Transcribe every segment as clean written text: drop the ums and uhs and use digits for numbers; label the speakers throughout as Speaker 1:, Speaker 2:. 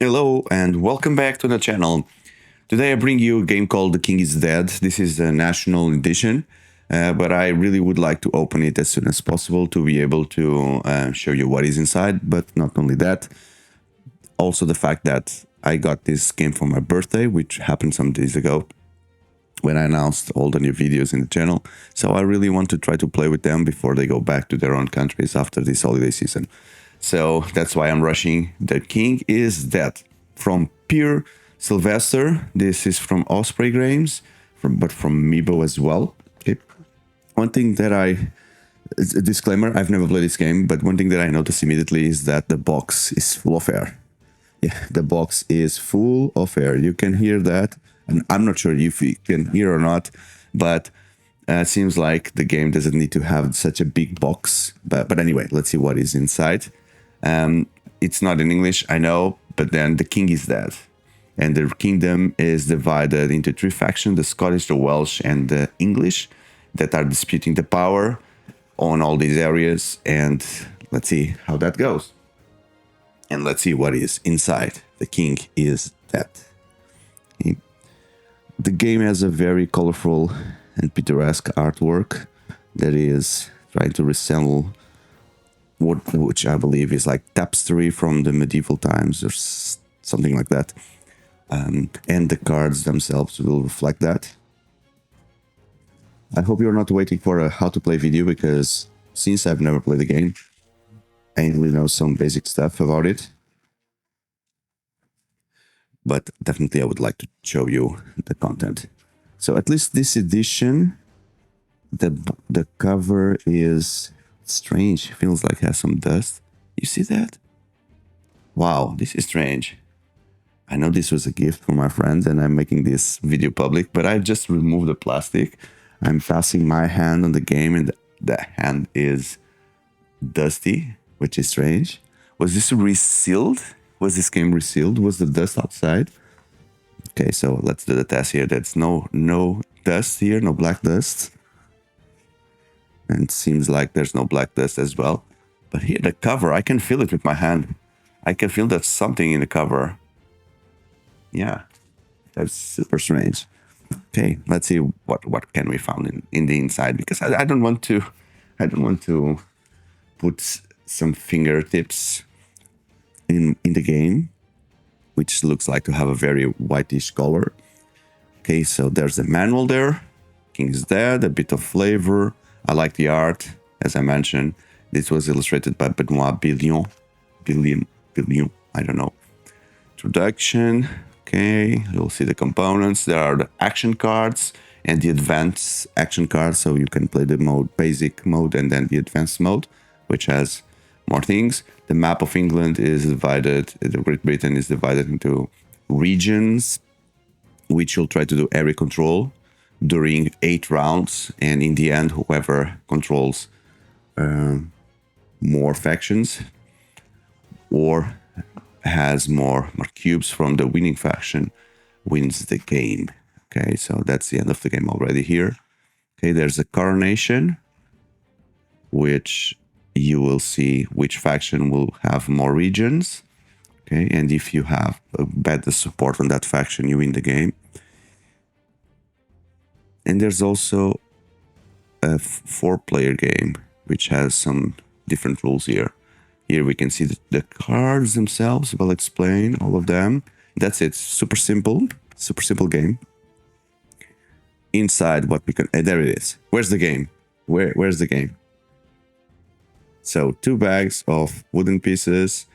Speaker 1: Hello and welcome back to the channel. Today I bring you a game called The King is Dead. This is a national edition, but I really would like to open it as soon as possible to be able to show you what is inside. But not only that, also the fact that I got this game for my birthday, which happened some days ago when I announced all the new videos in the channel. So I really want to try to play with them before they go back to their own countries after this holiday season. So that's why I'm rushing. The King is Dead from Pierre Sylvester. This is from Osprey Games, but from Mibo as well. Okay. One thing that a disclaimer, I've never played this game, but one thing that I noticed immediately is that the box is full of air. Yeah, the box is full of air. You can hear that. And I'm not sure if you can hear or not, but it seems like the game doesn't need to have such a big box. But anyway, let's see what is inside. It's not in English, I know, but then the king is dead. And the kingdom is divided into three factions, the Scottish, the Welsh, and the English, that are disputing the power on all these areas. And let's see how that goes. And let's see what is inside. The king is dead. The game has a very colorful and picturesque artwork that is trying to resemble which I believe is like tapestry from the medieval times or something like that. And the cards themselves will reflect that. I hope you're not waiting for a how to play video, because since I've never played the game, I only know some basic stuff about it. But definitely I would like to show you the content. So at least this edition, the cover is strange. It feels like it has some dust. You see that? Wow, this is strange. I know this was a gift from my friends and I'm making this video public, but I just removed the plastic. I'm passing my hand on the game and the hand is dusty, which is strange. Was this resealed? Was this game resealed? Was the dust outside? Okay, so let's do the test here. There's no dust here, no black dust. And it seems like there's no black dust as well. But here, the cover, I can feel it with my hand. I can feel there's something in the cover. Yeah, that's super strange. Okay, let's see what can we find in the inside, because I don't want to put some fingertips in the game, which looks like to have a very whitish color. Okay, so there's a manual there. King is Dead, a bit of flavor. I like the art, as I mentioned. This was illustrated by Benoit Billion, I don't know. Introduction. Okay, you'll see the components. There are the action cards and the advanced action cards, so you can play the basic mode and then the advanced mode, which has more things. The map of England is divided, the Great Britain is divided into regions, which you'll try to do area control during 8 rounds, and in the end, whoever controls more factions or has more cubes from the winning faction wins the game. Okay, so that's the end of the game already here. Okay, there's a coronation, which you will see which faction will have more regions. Okay, and if you have better support on that faction, you win the game. And there's also a 4-player game, which has some different rules here. Here we can see the cards themselves. I'll explain all of them. That's it. Super simple game. Inside what we can... there it is. Where's the game? Where's the game? So 2 bags of wooden pieces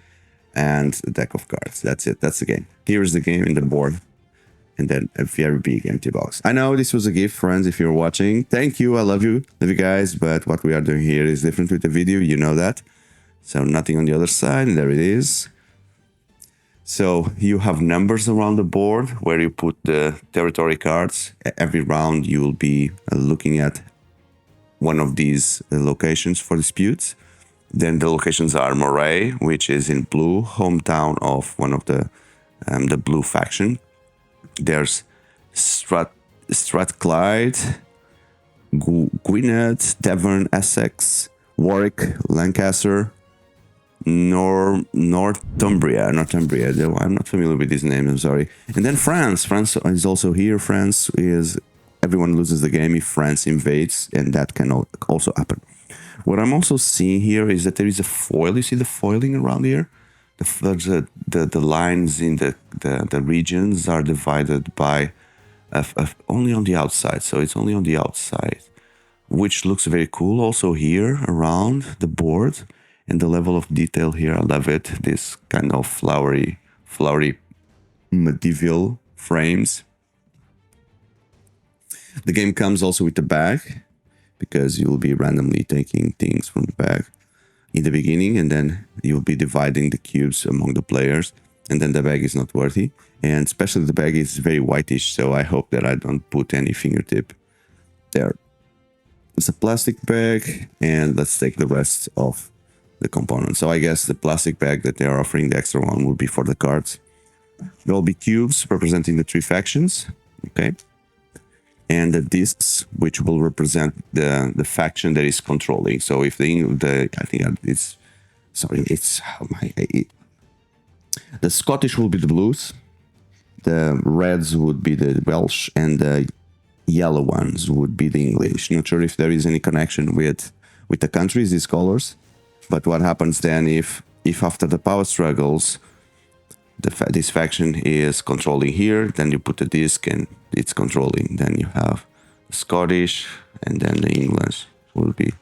Speaker 1: and a deck of cards. That's it. That's the game. Here's the game in the board. And then a very big empty box. I know this was a gift, friends, if you're watching. Thank you. I love you. Love you guys. But what we are doing here is different with the video. You know that. So nothing on the other side. And there it is. So you have numbers around the board where you put the territory cards. Every round you will be looking at one of these locations for disputes. Then the locations are Moray, which is in blue, hometown of one of the blue faction. There's Strathclyde, Gwynedd, Devon, Essex, Warwick, Lancaster, Northumbria. Though I'm not familiar with these names. I'm sorry. And then France. France is also here. France is everyone loses the game if France invades, and that can also happen. What I'm also seeing here is that there is a foil. You see the foiling around here. The lines in the regions are divided by only on the outside. So it's only on the outside, which looks very cool. Also here around the board and the level of detail here, I love it. This kind of flowery medieval frames. The game comes also with the bag, because you'll be randomly taking things from the bag in the beginning, and then you'll be dividing the cubes among the players, and then the bag is not worthy. And especially the bag is very whitish, so I hope that I don't put any fingertip there. It's a plastic bag, and let's take the rest of the components. So I guess the plastic bag that they are offering, the extra one, will be for the cards. There will be cubes representing the 3 factions, okay? And the discs, which will represent the faction that is controlling. So if the Scottish will be the Blues, the Reds would be the Welsh, and the yellow ones would be the English. Not sure if there is any connection with the countries, these colors, but what happens then if after the power struggles this faction is controlling here, then you put the disc and it's controlling. Then you have the Scottish, and then the English will be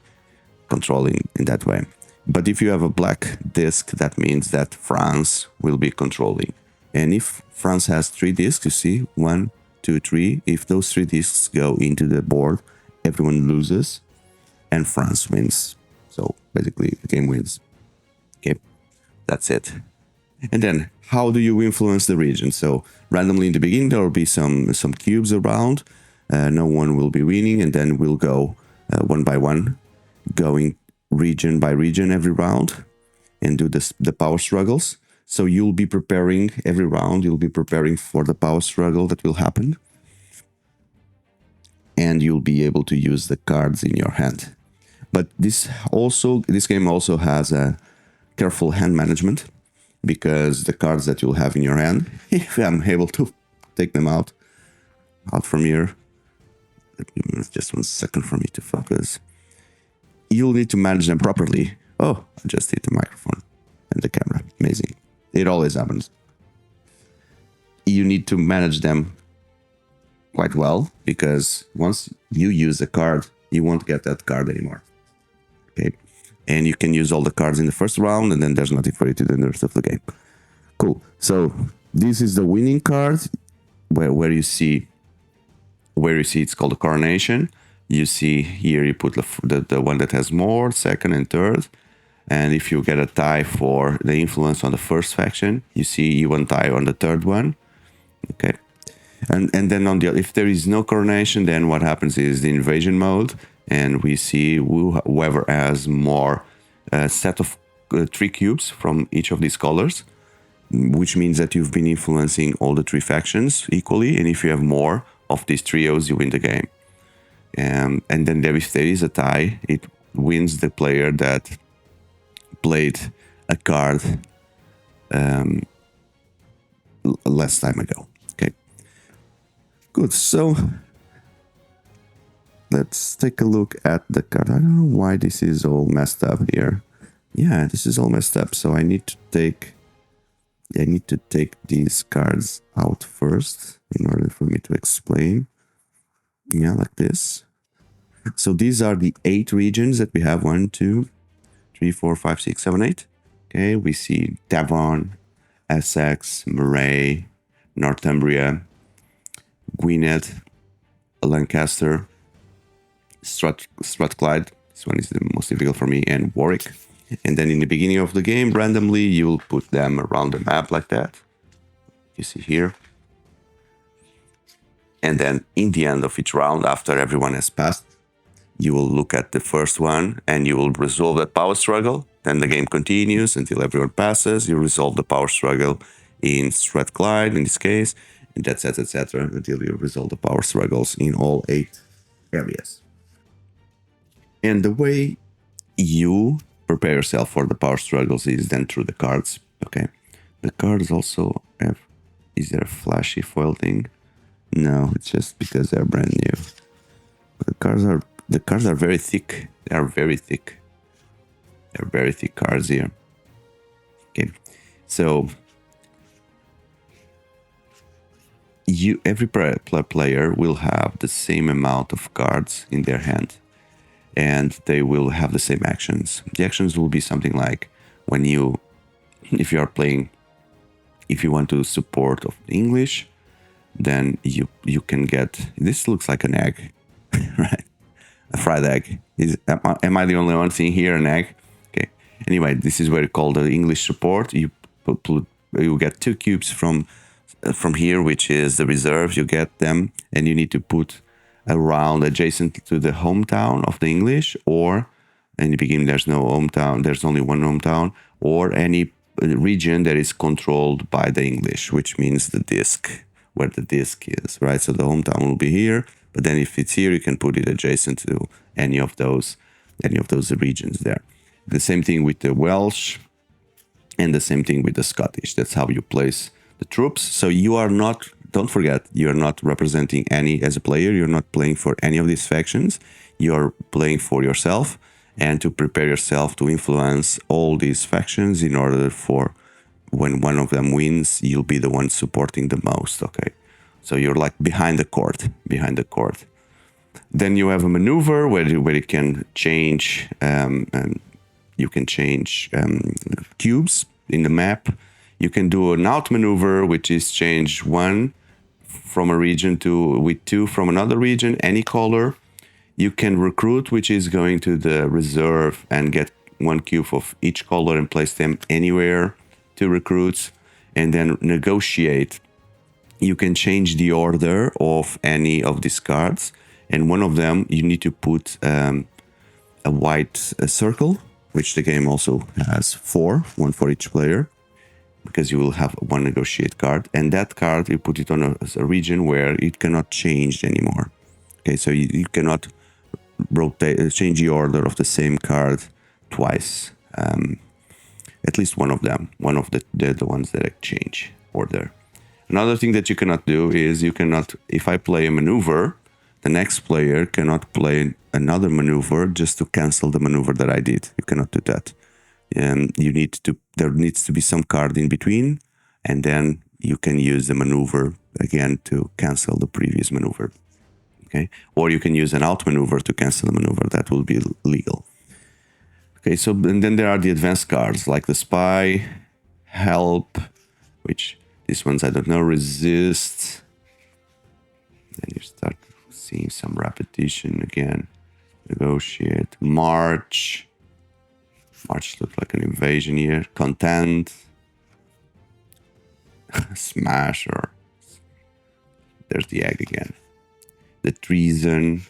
Speaker 1: controlling in that way. But if you have a black disc, that means that France will be controlling. And if France has 3 discs, you see, 1, 2, 3. If those 3 discs go into the board, everyone loses and France wins. So basically the game wins. Okay, that's it. And then how do you influence the region? So randomly in the beginning, there will be some cubes around. No one will be winning, and then we'll go one by one, going region by region every round, and do the power struggles. So you'll be preparing every round. You'll be preparing for the power struggle that will happen, and you'll be able to use the cards in your hand. But this game also has a careful hand management, because the cards that you'll have in your hand, if I'm able to take them out from here, just 1 second for me to focus, you'll need to manage them properly. Oh, I just hit the microphone and the camera. Amazing. It always happens. You need to manage them quite well, because once you use a card, you won't get that card anymore. Okay. And you can use all the cards in the first round, and then there's nothing for you to do in the rest of the game. Cool. So this is the winning card, where you see it's called the coronation. You see here you put the one that has more, second and third. And if you get a tie for the influence on the first faction, you see even tie on the third one. Okay. And then if there is no coronation, then what happens is the invasion mode, and we see whoever has more set of 3 cubes from each of these colors, which means that you've been influencing all the 3 factions equally, and if you have more of these trios, you win the game. And then if there is a tie, it wins the player that played a card less time ago. Okay, good. So let's take a look at the card. I don't know why this is all messed up here. Yeah, this is all messed up. So I need to take these cards out first in order for me to explain. Yeah, like this. So these are the 8 regions that we have. 1, 2, 3, 4, 5, 6, 7, 8. Okay, we see Devon, Essex, Moray, Northumbria, Gwynedd, Lancaster, Strathclyde. This one is the most difficult for me, and Warwick. And then in the beginning of the game, randomly, you'll put them around the map like that. You see here. And then in the end of each round, after everyone has passed, you will look at the first one and you will resolve that power struggle. Then the game continues until everyone passes. You resolve the power struggle in Strathclyde, in this case, and etc., until you resolve the power struggles in all 8 areas. And the way you prepare yourself for the power struggles is then through the cards. Okay, the cards also have. Is there a flashy foil thing? No, it's just because they're brand new. But the cards are very thick. They are very thick. They're very thick cards here. Okay, so every player will have the same amount of cards in their hand, and they will have the same actions. The actions will be something like if you are playing, if you want to support of English, then you can get, this looks like an egg, right? A fried egg. Am I the only one seeing here an egg? Okay. Anyway, this is where you call the English support. You get 2 cubes from here, which is the reserve. You get them, and you need to put around adjacent to the hometown of the English, or in the beginning there's no hometown. There's only one hometown, or any region that is controlled by the English, which means the disc, where the disc is, right? So the hometown will be here, but then if it's here, you can put it adjacent to any of those regions there. The same thing with the Welsh, and the same thing with the Scottish. That's how you place the troops. So you are not, don't forget, you are not representing any as a player. You're not playing for any of these factions. You're playing for yourself and to prepare yourself to influence all these factions in order for when one of them wins, you'll be the one supporting the most, okay? So you're like behind the court. Then you have a maneuver where you can change, and you can change cubes in the map. You can do an outmaneuver, which is change 1 from a region with 2 from another region, any color. You can recruit, which is going to the reserve and get 1 cube of each color and place them anywhere to recruits, and then negotiate. You can change the order of any of these cards, and one of them you need to put a white circle, which the game also has 4, 1 for each player, because you will have 1 negotiate card, and that card you put it on a region where it cannot change anymore. Okay, so you cannot change the order of the same card twice. At least one of them, one of the ones that exchange order. Another thing that you cannot do is if I play a maneuver, the next player cannot play another maneuver just to cancel the maneuver that I did. You cannot do that. There needs to be some card in between, and then you can use the maneuver again to cancel the previous maneuver. Okay, or you can use an outmaneuver to cancel the maneuver. That will be legal. Okay, so and then there are the advanced cards like the spy, help, which these ones I don't know, resist. Then you start seeing some repetition again. Negotiate, march. March looks like an invasion here. Contend, smash, or there's the egg again. The treason.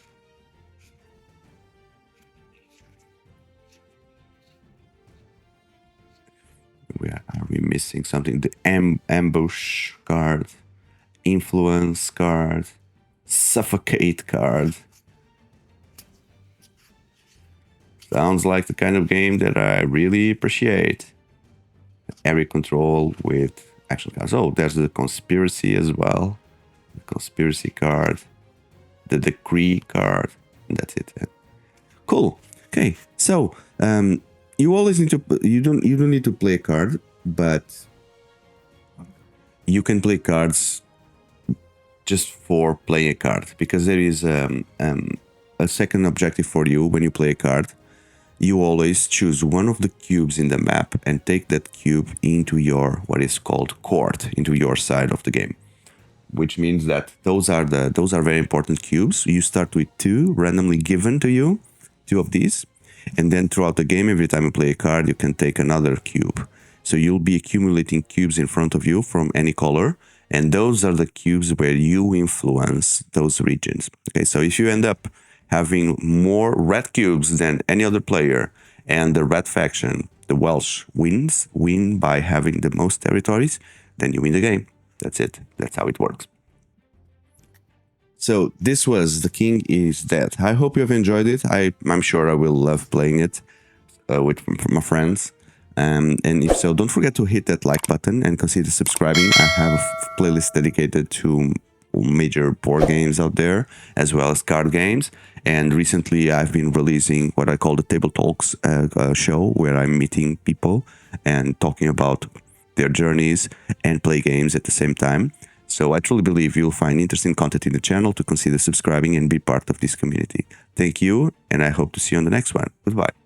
Speaker 1: Are we missing something? The ambush card, influence card, suffocate card. Sounds like the kind of game that I really appreciate. Area control with action cards. Oh, there's the conspiracy as well. The conspiracy card. The decree card. And that's it. Cool. Okay. So, you always need to, you don't need to play a card, but you can play cards just for playing a card, because there is a second objective for you when you play a card. You always choose one of the cubes in the map and take that cube into your, what is called court, into your side of the game, which means that those are very important cubes. You start with 2 randomly given to you, 2 of these. And then throughout the game, every time you play a card, you can take another cube. So you'll be accumulating cubes in front of you from any color. And those are the cubes where you influence those regions. Okay, so if you end up having more red cubes than any other player, and the red faction, the Welsh, win by having the most territories, then you win the game. That's it. That's how it works. So this was The King is Dead. I hope you have enjoyed it. I'm sure I will love playing it. with from my friends. And if so, don't forget to hit that like button and consider subscribing. I have a playlist dedicated to major board games out there, as well as card games. And recently I've been releasing what I call the Table Talks show, where I'm meeting people and talking about their journeys and play games at the same time. So I truly believe you'll find interesting content in the channel to consider subscribing and be part of this community. Thank you, and I hope to see you on the next one. Goodbye.